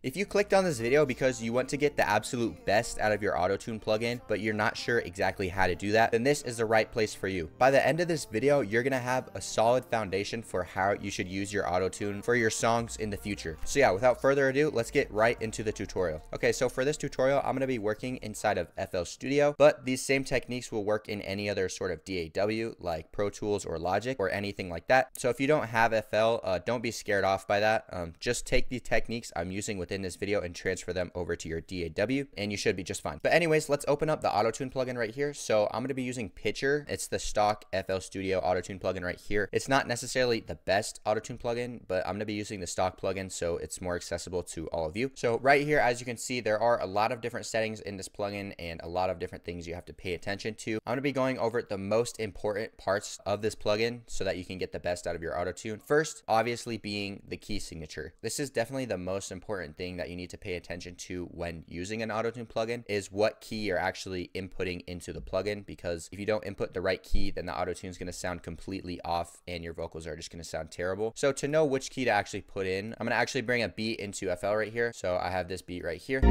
If you clicked on this video because you want to get the absolute best out of your AUTOTUNE plugin, but you're not sure exactly how to do that, then this is the right place for you. By the end of this video, you're gonna have a solid foundation for how you should use your AUTOTUNE for your songs in the future. So yeah, without further ado, let's get right into the tutorial. Okay, so for this tutorial, I'm gonna be working inside of FL Studio, but these same techniques will work in any other sort of DAW like Pro Tools or Logic or anything like that. So if you don't have FL, don't be scared off by that. Just take the techniques I'm using within this video and transfer them over to your DAW and you should be just fine. But anyways, let's open up the AUTOTUNE plugin right here. So I'm going to be using Pitcher. It's the stock FL Studio AUTOTUNE plugin right here. It's not necessarily the best AUTOTUNE plugin, but I'm going to be using the stock plugin so it's more accessible to all of you. So right here, as you can see, there are a lot of different settings in this plugin and a lot of different things you have to pay attention to. I'm going to be going over the most important parts of this plugin so that you can get the best out of your AUTOTUNE. First, obviously being the key signature. This is definitely the most important thing that you need to pay attention to when using an AUTOTUNE plugin is what key you're actually inputting into the plugin, because if you don't input the right key, then the AUTOTUNE is going to sound completely off and your vocals are just going to sound terrible. So to know which key to actually put in, I'm going to actually bring a beat into FL right here. So I have this beat right here.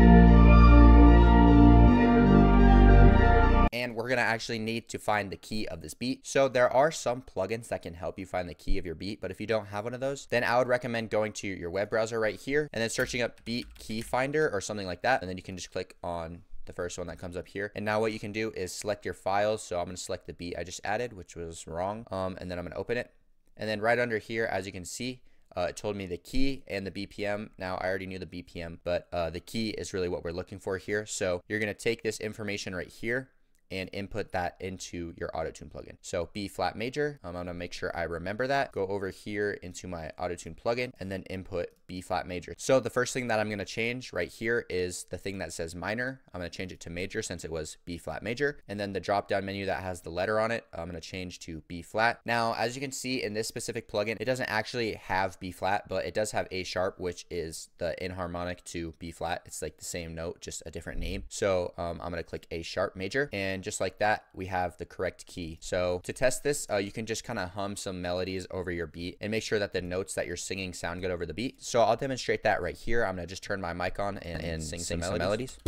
And we're going to actually need to find the key of this beat. So there are some plugins that can help you find the key of your beat, but if you don't have one of those, then I would recommend going to your web browser right here and then searching up beat key finder or something like that. And then you can just click on the first one that comes up here. And now what you can do is select your files. So I'm going to select the beat I just added, which was wrong. And then I'm going to open it. And then right under here, as you can see, it told me the key and the BPM. Now I already knew the BPM, but the key is really what we're looking for here. So you're going to take this information right here and input that into your AUTOTUNE plugin. So B flat major, I'm gonna make sure I remember that. Go over here into my AUTOTUNE plugin and then input B flat major. So the first thing that I'm gonna change right here is the thing that says minor. I'm gonna change it to major since it was B flat major. And then the drop down menu that has the letter on it, I'm gonna change to B flat. Now, as you can see in this specific plugin, it doesn't actually have B flat, but it does have A sharp, which is the inharmonic to B flat. It's like the same note, just a different name. So I'm gonna click A sharp major, and just like that, we have the correct key. So to test this, you can just kind of hum some melodies over your beat and make sure that the notes that you're singing sound good over the beat. So I'll demonstrate that right here. I'm gonna just turn my mic on and sing some melodies.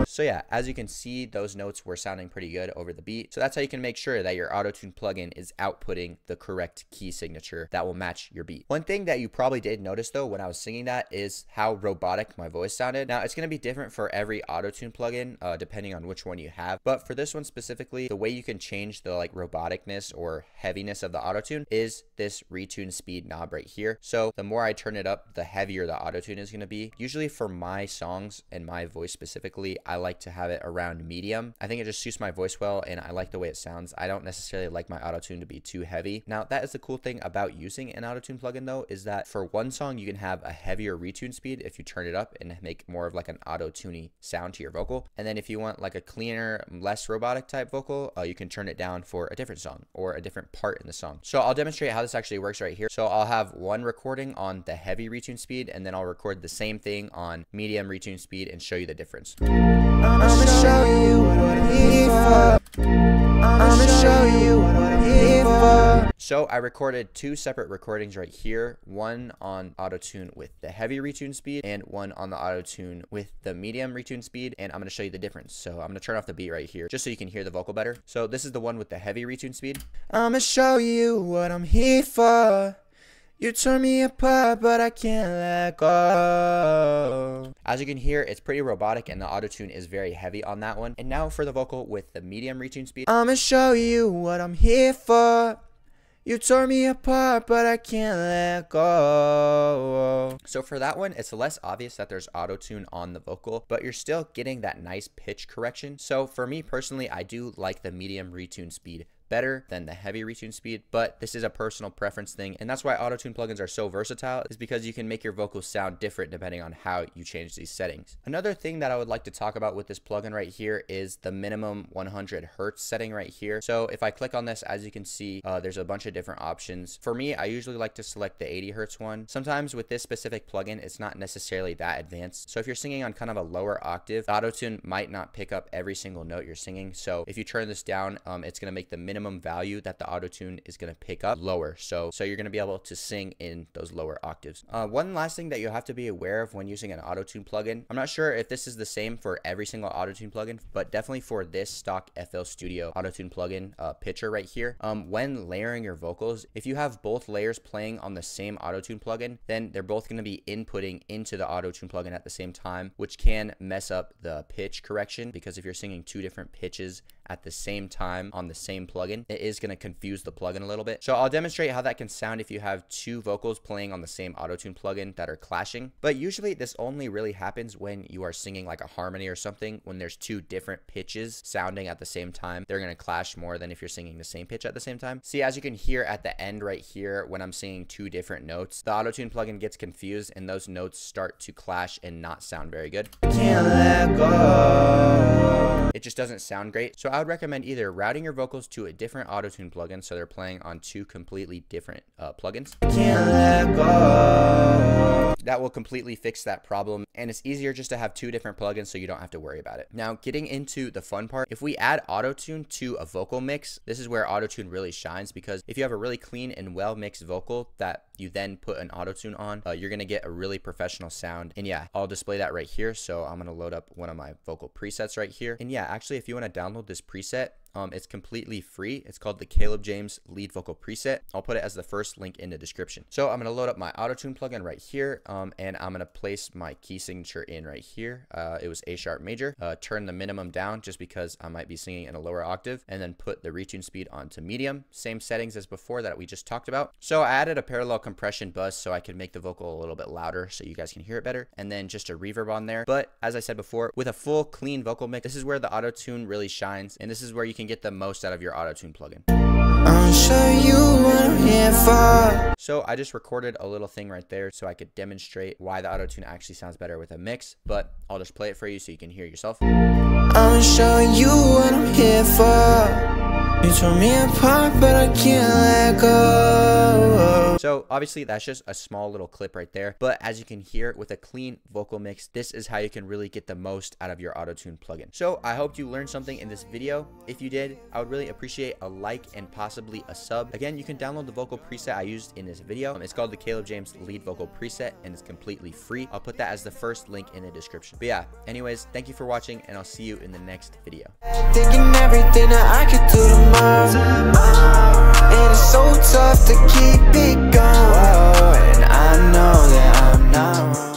So yeah, as you can see, those notes were sounding pretty good over the beat. So that's how you can make sure that your AUTOTUNE plugin is outputting the correct key signature that will match your beat. One thing that you probably did notice though when I was singing that is how robotic my voice sounded. Now it's going to be different for every AUTOTUNE plugin depending on which one you have. But for this one specifically, the way you can change the like roboticness or heaviness of the AUTOTUNE is this retune speed knob right here. So the more I turn it up, the heavier the AUTOTUNE is going to be. Usually for my songs and my voice specifically, I like to have it around medium. I think it just suits my voice well and I like the way it sounds. I don't necessarily like my AUTOTUNE to be too heavy. Now that is the cool thing about using an AUTOTUNE plugin though, is that for one song you can have a heavier retune speed if you turn it up and make more of like an AUTOTUNE-y sound to your vocal. And then if you want like a cleaner, less robotic type vocal, you can turn it down for a different song or a different part in the song. So I'll demonstrate how this actually works right here. So I'll have one recording on the heavy retune speed and then I'll record the same thing on medium retune speed and show you the difference. I'ma show you what I'm here for. I'ma show you what I'm here for. So I recorded two separate recordings right here, one on AUTOTUNE with the heavy retune speed and one on the AUTOTUNE with the medium retune speed, and I'm going to show you the difference. So I'm going to turn off the beat right here just so you can hear the vocal better. So this is the one with the heavy retune speed. I'ma show you what I'm here for. You tore me apart, but I can't let go. As you can hear, it's pretty robotic and the AUTOTUNE is very heavy on that one. And now for the vocal with the medium retune speed. I'ma show you what I'm here for. You tore me apart, but I can't let go. So for that one, it's less obvious that there's AUTOTUNE on the vocal, but you're still getting that nice pitch correction. So for me personally, I do like the medium retune speed better than the heavy retune speed, but this is a personal preference thing, and that's why AUTOTUNE plugins are so versatile, is because you can make your vocals sound different depending on how you change these settings. Another thing that I would like to talk about with this plugin right here is the minimum 100 hertz setting right here. So if I click on this, as you can see, there's a bunch of different options. For me, I usually like to select the 80 hertz one. Sometimes with this specific plugin, it's not necessarily that advanced. So if you're singing on kind of a lower octave, the AUTOTUNE might not pick up every single note you're singing. So if you turn this down, it's going to make the minimum minimum value that the auto-tune is going to pick up lower. So you're going to be able to sing in those lower octaves. One last thing that you have to be aware of when using an auto-tune plugin, I'm not sure if this is the same for every single auto-tune plugin, but definitely for this stock FL Studio auto-tune plugin picture right here, when layering your vocals, if you have both layers playing on the same auto-tune plugin, then they're both going to be inputting into the auto-tune plugin at the same time, which can mess up the pitch correction, because if you're singing two different pitches at the same time on the same plugin, it is going to confuse the plugin a little bit. So I'll demonstrate how that can sound if you have two vocals playing on the same auto-tune plugin that are clashing. But usually this only really happens when you are singing like a harmony or something. When there's two different pitches sounding at the same time, they're going to clash more than if you're singing the same pitch at the same time. See, as you can hear at the end right here, when I'm singing two different notes, the auto-tune plugin gets confused and those notes start to clash and not sound very good. Can't let go. It just doesn't sound great. So I would recommend either routing your vocals to a different auto-tune plugin so they're playing on two completely different plugins. Can't let go. That will completely fix that problem, and it's easier just to have two different plugins so you don't have to worry about it. Now, getting into the fun part, if we add auto-tune to a vocal mix, this is where auto-tune really shines, because if you have a really clean and well-mixed vocal that you then put an auto-tune on, you're going to get a really professional sound. And yeah, I'll display that right here. So I'm going to load up one of my vocal presets right here. And yeah, actually, if you want to download this preset, it's completely free. It's called the Caleb James lead vocal preset. I'll put it as the first link in the description. So I'm going to load up my auto-tune plugin right here, and I'm going to place my key signature in right here. It was A sharp major. Turn the minimum down just because I might be singing in a lower octave, and then put the retune speed onto medium. Same settings as before that we just talked about. So I added a parallel compression bus so I could make the vocal a little bit louder so you guys can hear it better, and then just a reverb on there. But as I said before, with a full clean vocal mix, this is where the auto-tune really shines, and this is where you can get the most out of your auto-tune plugin. I'll show you what I'm here for. So I just recorded a little thing right there so I could demonstrate why the auto-tune actually sounds better with a mix, but I'll just play it for you so you can hear yourself. I'll show you what I'm here for. You tore me apart, but I can't let go. So obviously that's just a small little clip right there, but as you can hear, with a clean vocal mix, this is how you can really get the most out of your auto-tune plugin. So I hope you learned something in this video. If you did, I would really appreciate a like and possibly a sub. Again, you can download the vocal preset I used in this video. It's called the Caleb James lead vocal preset, and it's completely free. I'll put that as the first link in the description. But yeah, anyways, thank you for watching, and I'll see you in the next video. Thinking everything that I could do tomorrow, and it's so tough to keep it going, and I know that I'm not wrong.